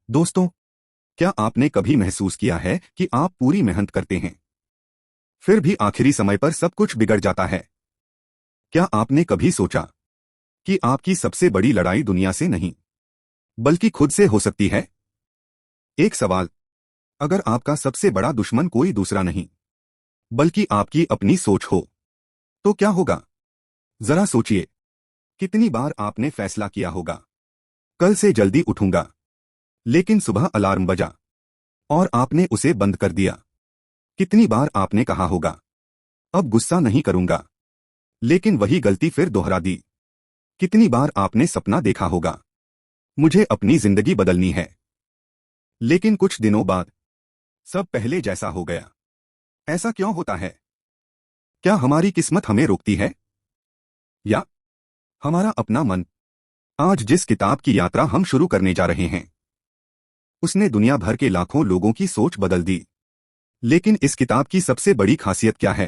दोस्तों, क्या आपने कभी महसूस किया है कि आप पूरी मेहनत करते हैं, फिर भी आखिरी समय पर सब कुछ बिगड़ जाता है? क्या आपने कभी सोचा कि आपकी सबसे बड़ी लड़ाई दुनिया से नहीं, बल्कि खुद से हो सकती है? एक सवाल, अगर आपका सबसे बड़ा दुश्मन कोई दूसरा नहीं, बल्कि आपकी अपनी सोच हो, तो क्या होगा? जरा सोचिए, कितनी बार आपने फैसला किया होगा, कल से जल्दी उठूंगा, लेकिन सुबह अलार्म बजा और आपने उसे बंद कर दिया। कितनी बार आपने कहा होगा, अब गुस्सा नहीं करूंगा, लेकिन वही गलती फिर दोहरा दी। कितनी बार आपने सपना देखा होगा, मुझे अपनी जिंदगी बदलनी है, लेकिन कुछ दिनों बाद सब पहले जैसा हो गया। ऐसा क्यों होता है? क्या हमारी किस्मत हमें रोकती है, या हमारा अपना मन? आज जिस किताब की यात्रा हम शुरू करने जा रहे हैं, उसने दुनिया भर के लाखों लोगों की सोच बदल दी। लेकिन इस किताब की सबसे बड़ी खासियत क्या है?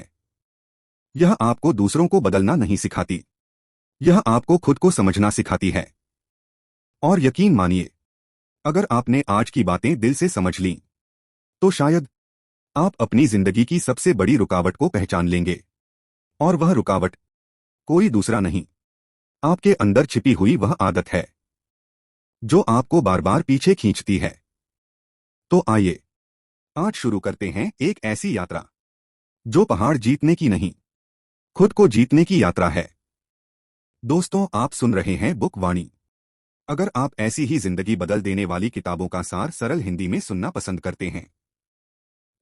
यह आपको दूसरों को बदलना नहीं सिखाती, यह आपको खुद को समझना सिखाती है। और यकीन मानिए, अगर आपने आज की बातें दिल से समझ लीं, तो शायद आप अपनी जिंदगी की सबसे बड़ी रुकावट को पहचान लेंगे। और वह रुकावट कोई दूसरा नहीं, आपके अंदर छिपी हुई वह आदत है, जो आपको बार बार पीछे खींचती है। तो आइए, आज शुरू करते हैं एक ऐसी यात्रा, जो पहाड़ जीतने की नहीं, खुद को जीतने की यात्रा है। दोस्तों, आप सुन रहे हैं बुक वाणी। अगर आप ऐसी ही जिंदगी बदल देने वाली किताबों का सार सरल हिंदी में सुनना पसंद करते हैं,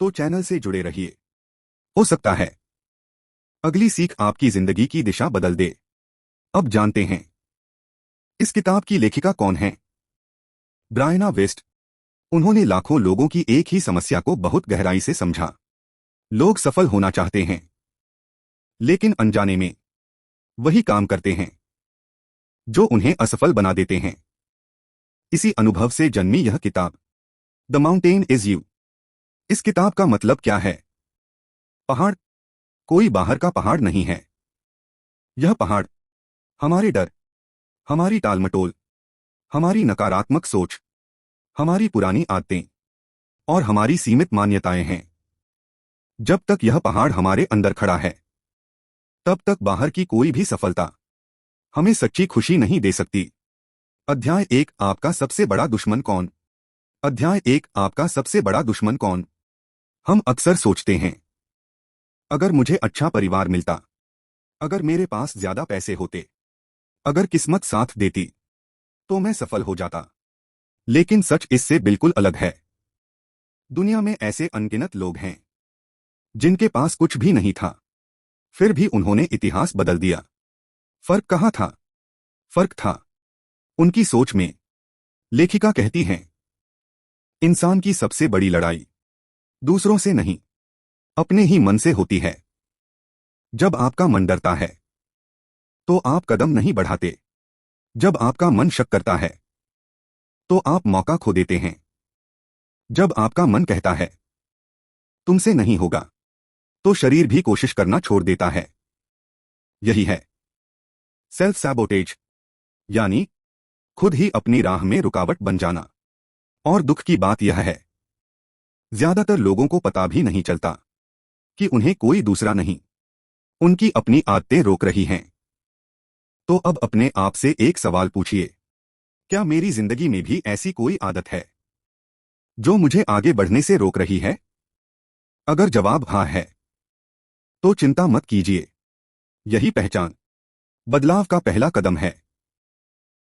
तो चैनल से जुड़े रहिए। हो सकता है अगली सीख आपकी जिंदगी की दिशा बदल दे। अब जानते हैं, इस किताब की लेखिका कौन है? Briana waste. उन्होंने लाखों लोगों की एक ही समस्या को बहुत गहराई से समझा। लोग सफल होना चाहते हैं, लेकिन अनजाने में वही काम करते हैं जो उन्हें असफल बना देते हैं। इसी अनुभव से जन्मी यह किताब, द माउंटेन इज यू। इस किताब का मतलब क्या है? पहाड़ कोई बाहर का पहाड़ नहीं है। यह पहाड़ हमारे डर, हमारी टालमटोल, हमारी नकारात्मक सोच, हमारी पुरानी आदतें और हमारी सीमित मान्यताएं हैं। जब तक यह पहाड़ हमारे अंदर खड़ा है, तब तक बाहर की कोई भी सफलता हमें सच्ची खुशी नहीं दे सकती। अध्याय 1, आपका सबसे बड़ा दुश्मन कौन? अध्याय 1, आपका सबसे बड़ा दुश्मन कौन? हम अक्सर सोचते हैं, अगर मुझे अच्छा परिवार मिलता, अगर मेरे पास ज्यादा पैसे होते, अगर किस्मत साथ देती, तो मैं सफल हो जाता। लेकिन सच इससे बिल्कुल अलग है। दुनिया में ऐसे अनगिनत लोग हैं जिनके पास कुछ भी नहीं था, फिर भी उन्होंने इतिहास बदल दिया। फर्क कहाँ था? फर्क था उनकी सोच में। लेखिका कहती हैं, इंसान की सबसे बड़ी लड़ाई दूसरों से नहीं, अपने ही मन से होती है। जब आपका मन डरता है, तो आप कदम नहीं बढ़ाते। जब आपका मन शक करता है, तो आप मौका खो देते हैं। जब आपका मन कहता है, तुमसे नहीं होगा, तो शरीर भी कोशिश करना छोड़ देता है। यही है सेल्फ सैबोटेज, यानी खुद ही अपनी राह में रुकावट बन जाना। और दुख की बात यह है, ज्यादातर लोगों को पता भी नहीं चलता कि उन्हें कोई दूसरा नहीं, उनकी अपनी आदतें रोक रही हैं। तो अब अपने आप से एक सवाल पूछिए, क्या मेरी जिंदगी में भी ऐसी कोई आदत है जो मुझे आगे बढ़ने से रोक रही है? अगर जवाब हाँ है, तो चिंता मत कीजिए। यही पहचान बदलाव का पहला कदम है।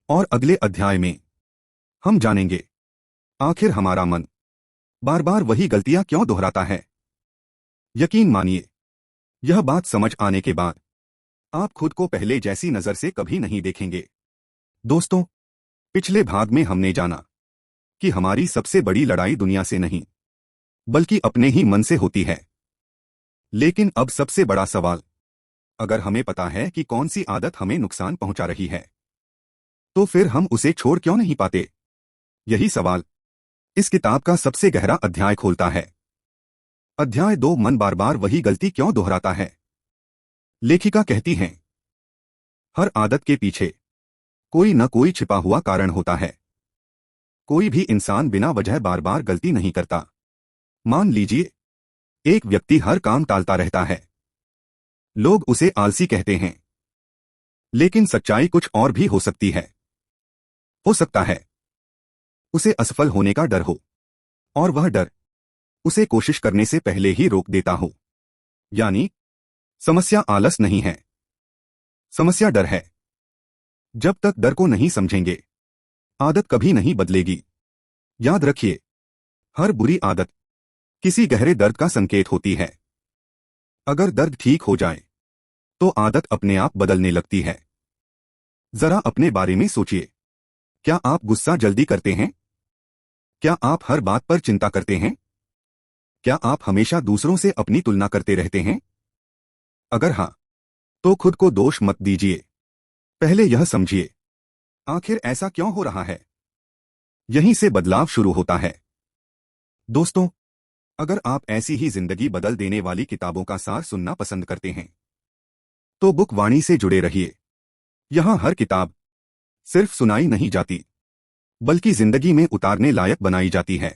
और अगले अध्याय में हम जानेंगे, आखिर हमारा मन बार बार वही गलतियां क्यों दोहराता है। यकीन मानिए, यह बात समझ आने के बाद आप खुद को पहले जैसी नजर से कभी नहीं देखेंगे। दोस्तों, पिछले भाग में हमने जाना कि हमारी सबसे बड़ी लड़ाई दुनिया से नहीं, बल्कि अपने ही मन से होती है। लेकिन अब सबसे बड़ा सवाल, अगर हमें पता है कि कौन सी आदत हमें नुकसान पहुंचा रही है, तो फिर हम उसे छोड़ क्यों नहीं पाते? यही सवाल इस किताब का सबसे गहरा अध्याय खोलता है। अध्याय 2, मन बार बार वही गलती क्यों दोहराता है? लेखिका कहती हैं, हर आदत के पीछे कोई न कोई छिपा हुआ कारण होता है। कोई भी इंसान बिना वजह बार बार गलती नहीं करता। मान लीजिए, एक व्यक्ति हर काम टालता रहता है। लोग उसे आलसी कहते हैं। लेकिन सच्चाई कुछ और भी हो सकती है। हो सकता है उसे असफल होने का डर हो, और वह डर उसे कोशिश करने से पहले ही रोक देता हो। यानी समस्या आलस नहीं है, समस्या डर है। जब तक डर को नहीं समझेंगे, आदत कभी नहीं बदलेगी। याद रखिए, हर बुरी आदत किसी गहरे दर्द का संकेत होती है। अगर दर्द ठीक हो जाए तो आदत अपने आप बदलने लगती है। जरा अपने बारे में सोचिए। क्या आप गुस्सा जल्दी करते हैं? क्या आप हर बात पर चिंता करते हैं? क्या आप हमेशा दूसरों से अपनी तुलना करते रहते हैं? अगर हाँ, तो खुद को दोष मत दीजिए। पहले यह समझिए, आखिर ऐसा क्यों हो रहा है। यहीं से बदलाव शुरू होता है। दोस्तों, अगर आप ऐसी ही जिंदगी बदल देने वाली किताबों का सार सुनना पसंद करते हैं, तो बुक वाणी से जुड़े रहिए। यहां हर किताब सिर्फ सुनाई नहीं जाती, बल्कि जिंदगी में उतारने लायक बनाई जाती है।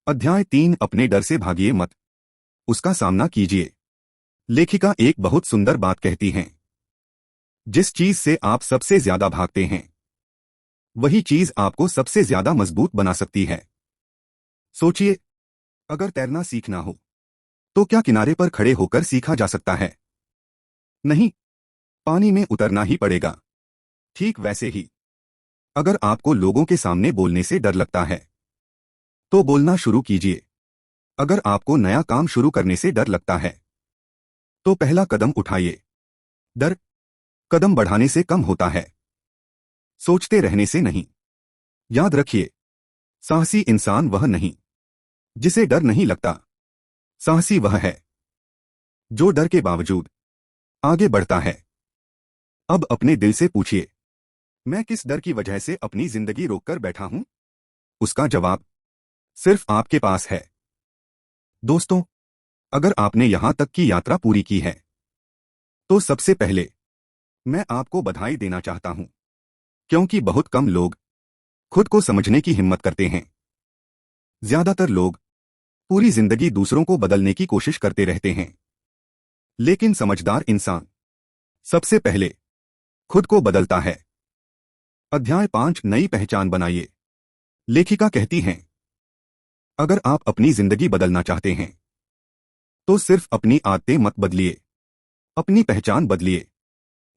अध्याय 3, अपने डर से भागिए मत, उसका सामना कीजिए। लेखिका एक बहुत सुंदर बात कहती हैं। जिस चीज से आप सबसे ज्यादा भागते हैं, वही चीज आपको सबसे ज्यादा मजबूत बना सकती है। सोचिए, अगर तैरना सीखना हो, तो क्या किनारे पर खड़े होकर सीखा जा सकता है? नहीं, पानी में उतरना ही पड़ेगा। ठीक वैसे ही, अगर आपको लोगों के सामने बोलने से डर लगता है, तो बोलना शुरू कीजिए। अगर आपको नया काम शुरू करने से डर लगता है, तो पहला कदम उठाइए। डर कदम बढ़ाने से कम होता है, सोचते रहने से नहीं। याद रखिए, साहसी इंसान वह नहीं जिसे डर नहीं लगता। साहसी वह है जो डर के बावजूद आगे बढ़ता है। अब अपने दिल से पूछिए, मैं किस डर की वजह से अपनी जिंदगी रोककर बैठा हूं? उसका जवाब सिर्फ आपके पास है। दोस्तों, अगर आपने यहां तक की यात्रा पूरी की है, तो सबसे पहले मैं आपको बधाई देना चाहता हूं, क्योंकि बहुत कम लोग खुद को समझने की हिम्मत करते हैं। ज्यादातर लोग पूरी जिंदगी दूसरों को बदलने की कोशिश करते रहते हैं, लेकिन समझदार इंसान सबसे पहले खुद को बदलता है। अध्याय 5, नई पहचान बनाइए। लेखिका कहती हैं, अगर आप अपनी जिंदगी बदलना चाहते हैं, तो सिर्फ अपनी आदतें मत बदलिए, अपनी पहचान बदलिए।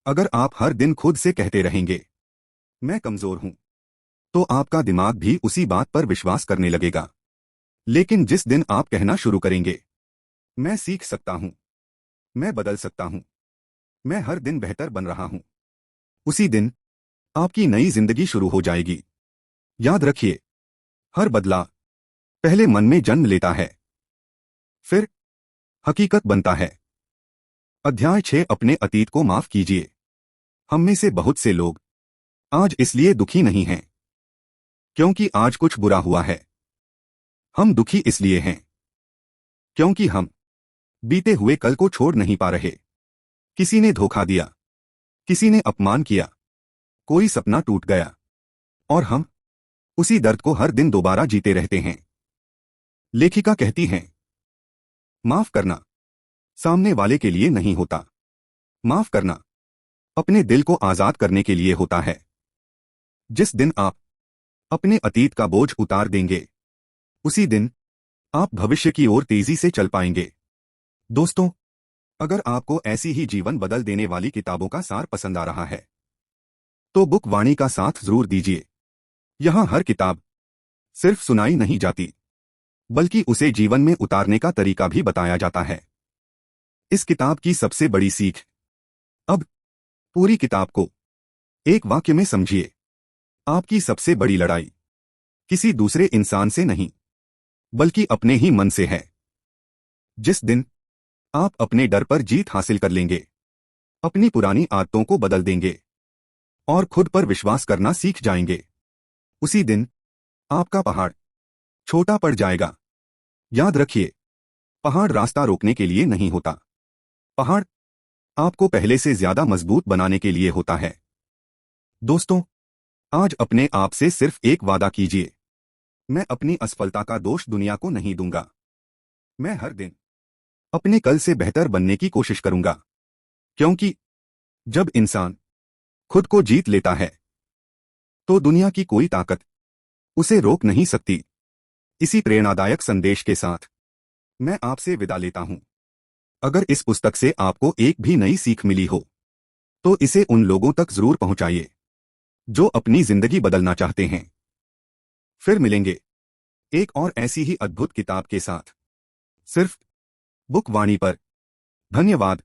अगर आप हर दिन खुद से कहते रहेंगे, मैं कमजोर हूं, तो आपका दिमाग भी उसी बात पर विश्वास करने लगेगा। लेकिन जिस दिन आप कहना शुरू करेंगे, मैं सीख सकता हूं, मैं बदल सकता हूं, मैं हर दिन बेहतर बन रहा हूं, उसी दिन आपकी नई जिंदगी शुरू हो जाएगी। याद रखिए, हर बदलाव पहले मन में जन्म लेता है, फिर हकीकत बनता है। अध्याय 6, अपने अतीत को माफ कीजिए। हम में से बहुत से लोग आज इसलिए दुखी नहीं हैं क्योंकि आज कुछ बुरा हुआ है। हम दुखी इसलिए हैं क्योंकि हम बीते हुए कल को छोड़ नहीं पा रहे। किसी ने धोखा दिया, किसी ने अपमान किया, कोई सपना टूट गया, और हम उसी दर्द को हर दिन दोबारा जीते रहते हैं। लेखिका कहती हैं, माफ करना सामने वाले के लिए नहीं होता, माफ करना अपने दिल को आजाद करने के लिए होता है। जिस दिन आप अपने अतीत का बोझ उतार देंगे, उसी दिन आप भविष्य की ओर तेजी से चल पाएंगे। दोस्तों, अगर आपको ऐसी ही जीवन बदल देने वाली किताबों का सार पसंद आ रहा है, तो बुक वाणी का साथ जरूर दीजिए। यहां हर किताब सिर्फ सुनाई नहीं जाती, बल्कि उसे जीवन में उतारने का तरीका भी बताया जाता है। इस किताब की सबसे बड़ी सीख। अब पूरी किताब को एक वाक्य में समझिए। आपकी सबसे बड़ी लड़ाई किसी दूसरे इंसान से नहीं, बल्कि अपने ही मन से है। जिस दिन आप अपने डर पर जीत हासिल कर लेंगे, अपनी पुरानी आदतों को बदल देंगे और खुद पर विश्वास करना सीख जाएंगे, उसी दिन आपका पहाड़ छोटा पड़ जाएगा। याद रखिए, पहाड़ रास्ता रोकने के लिए नहीं होता, पहाड़ आपको पहले से ज्यादा मजबूत बनाने के लिए होता है। दोस्तों, आज अपने आप से सिर्फ एक वादा कीजिए, मैं अपनी असफलता का दोष दुनिया को नहीं दूंगा। मैं हर दिन अपने कल से बेहतर बनने की कोशिश करूंगा, क्योंकि जब इंसान खुद को जीत लेता है तो दुनिया की कोई ताकत उसे रोक नहीं सकती। इसी प्रेरणादायक संदेश के साथ मैं आपसे विदा लेता हूं। अगर इस पुस्तक से आपको एक भी नई सीख मिली हो तो इसे उन लोगों तक जरूर पहुंचाइए जो अपनी जिंदगी बदलना चाहते हैं। फिर मिलेंगे एक और ऐसी ही अद्भुत किताब के साथ, सिर्फ बुक वाणी पर। धन्यवाद।